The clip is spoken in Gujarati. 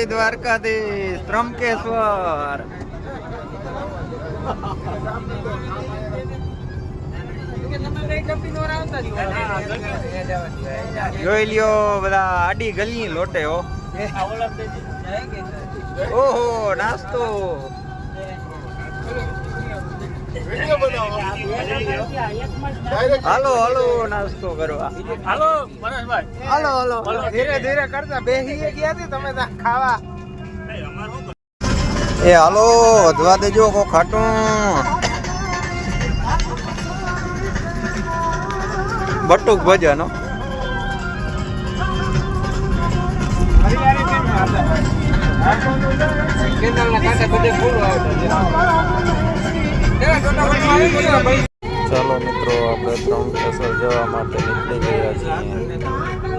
દ્વારકાધીશ ત્રંબકેશ્વર જોઈ લ્યો બધા આડી ગલી લોટે હો ઓહો નાસ્તો હાલો હાલો નાસ્તો કરવા હાલો પરેશભાઈ હાલો હાલો ધીરે ધીરે કરતા બેસી ગયા છે તમે ખાવા એ હાલો વધવા દેજો કો ખાટું બટુક ભજન હો ચાલો મિત્રો આપણે ત્રંબકેશ્વર જવા માટે નીકળી ગયા છીએ